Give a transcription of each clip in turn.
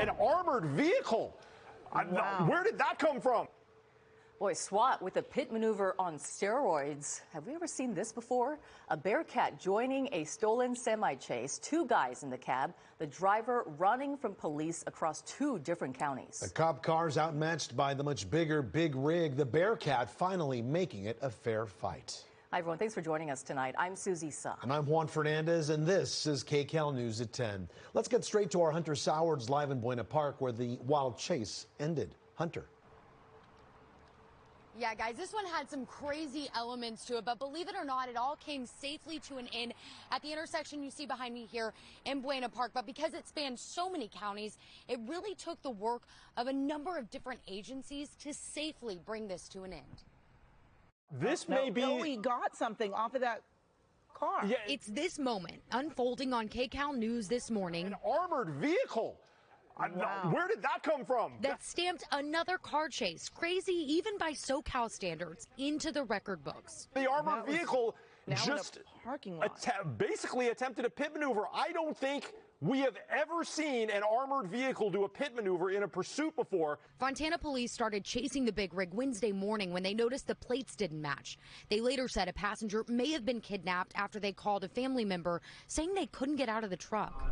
an armored vehicle. Wow. Where did that come from? Boy, SWAT with a pit maneuver on steroids. Have we ever seen this before? A Bearcat joining a stolen semi-chase, 2 guys in the cab, the driver running from police across 2 different counties. The cop cars outmatched by the much bigger Big Rig, the Bearcat finally making it a fair fight. Hi, everyone. Thanks for joining us tonight. I'm Susie Sa. And I'm Juan Fernandez, and this is KCAL News at 10. Let's get straight to our Hunter Sowards live in Buena Park, where the wild chase ended. Hunter. Yeah, guys, this one had some crazy elements to it, but believe it or not, it all came safely to an end at the intersection you see behind me here in Buena Park. But because it spanned so many counties, it really took the work of a number of different agencies to safely bring this to an end. This may be... we got something off of that car. Yeah, It's this moment unfolding on KCAL News this morning. an armored vehicle. Wow. Where did that come from? That stamped another car chase, crazy even by SoCal standards, into the record books. The armored vehicle now just in a parking lot. basically attempted a pit maneuver. I don't think we have ever seen an armored vehicle do a pit maneuver in a pursuit before. Fontana police started chasing the Big Rig Wednesday morning when they noticed the plates didn't match. They later said a passenger may have been kidnapped after they called a family member saying they couldn't get out of the truck.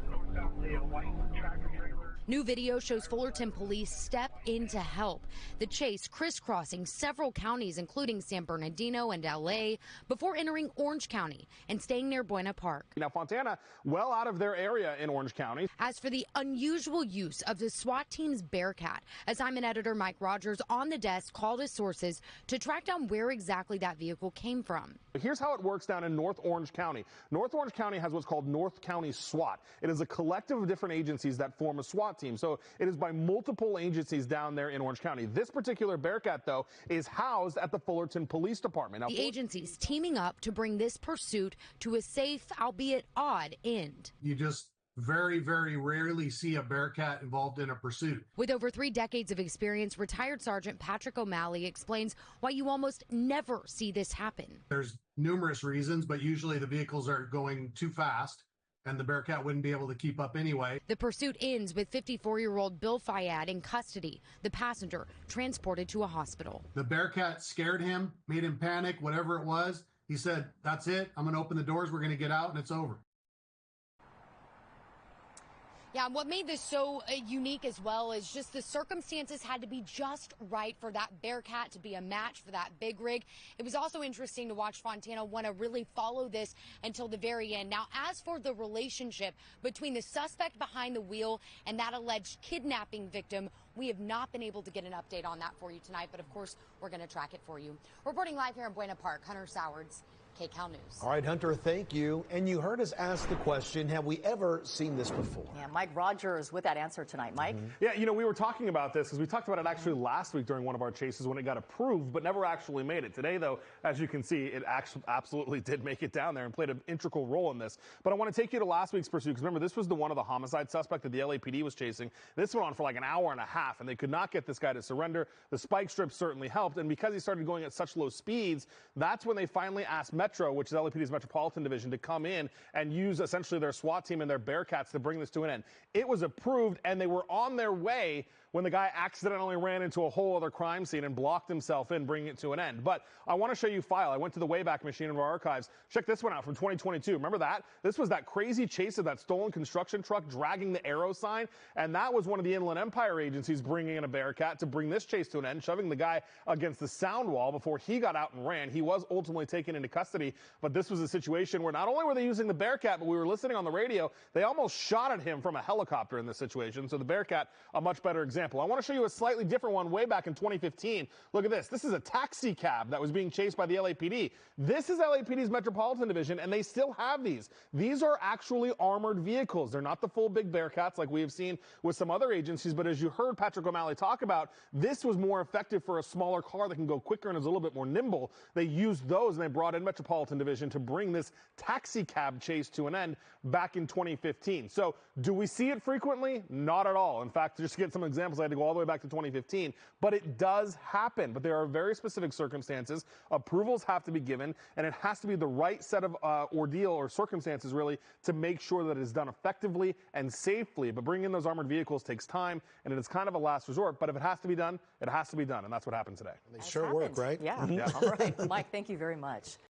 New video shows Fullerton police step in to help. The chase crisscrossing several counties, including San Bernardino and LA, before entering Orange County and staying near Buena Park. Now, Fontana, well out of their area in Orange County. As for the unusual use of the SWAT team's Bearcat, assignment editor Mike Rogers on the desk called his sources to track down where exactly that vehicle came from. Here's how it works down in North Orange County. North Orange County has what's called North County SWAT. It is a collective of different agencies that form a SWAT team. So it is by multiple agencies down there in Orange County. This particular Bearcat, though, is housed at the Fullerton Police Department. Now, the agencies teaming up to bring this pursuit to a safe, albeit odd, end. You just very, very rarely see a Bearcat involved in a pursuit. With over 3 decades of experience, retired Sergeant Patrick O'Malley explains why you almost never see this happen. There's numerous reasons, but usually the vehicles are going too fast, and the Bearcat wouldn't be able to keep up anyway. The pursuit ends with 54-year-old Bill Fayad in custody, the passenger transported to a hospital. The Bearcat scared him, made him panic, whatever it was. He said, that's it, I'm going to open the doors, we're going to get out, and it's over. Yeah, what made this so unique as well is just the circumstances had to be just right for that Bearcat to be a match for that Big Rig. It was also interesting to watch Fontana want to really follow this until the very end. Now, as for the relationship between the suspect behind the wheel and that alleged kidnapping victim, we have not been able to get an update on that for you tonight, but of course, we're going to track it for you. Reporting live here in Buena Park, Hunter Sowards, KCAL News. All right, Hunter, thank you. And you heard us ask the question, have we ever seen this before? Yeah, Mike Rogers with that answer tonight. Mike? Yeah, you know, we were talking about this because we talked about it actually last week during one of our chases when it got approved, but never actually made it. Today, though, as you can see, it actually absolutely did make it down there and played an integral role in this. But I want to take you to last week's pursuit because remember, this was the one of the homicide suspect that the LAPD was chasing. This went on for like an hour and a half, and they could not get this guy to surrender. The spike strip certainly helped, and because he started going at such low speeds, that's when they finally asked Metro, which is LAPD's Metropolitan Division, to come in and use essentially their SWAT team and their Bearcats to bring this to an end. It was approved, and they were on their way when the guy accidentally ran into a whole other crime scene and blocked himself in, bringing it to an end. But I want to show you a file. I went to the Wayback Machine in our archives. Check this one out from 2022. Remember that? This was that crazy chase of that stolen construction truck dragging the arrow sign, and that was one of the Inland Empire agencies bringing in a Bearcat to bring this chase to an end, shoving the guy against the sound wall before he got out and ran. He was ultimately taken into custody, but this was a situation where not only were they using the Bearcat, but we were listening on the radio, they almost shot at him from a helicopter in this situation. So the Bearcat, a much better example. I want to show you a slightly different one way back in 2015. Look at this. This is a taxi cab that was being chased by the LAPD. This is LAPD's Metropolitan Division, and they still have these. These are actually armored vehicles. They're not the full big Bearcats like we have seen with some other agencies, but as you heard Patrick O'Malley talk about, this was more effective for a smaller car that can go quicker and is a little bit more nimble. They used those, and they brought in Metropolitan Division to bring this taxi cab chase to an end back in 2015. So do we see it frequently? Not at all. In fact, just to get some examples examples. I had to go all the way back to 2015. But it does happen. But there are very specific circumstances. Approvals have to be given, and it has to be the right set of ordeal or circumstances, really, to make sure that it is done effectively and safely. But bringing in those armored vehicles takes time, and it is kind of a last resort. But if it has to be done, it has to be done, and that's what happened today. They sure work, right? Yeah. All right. Mike, thank you very much.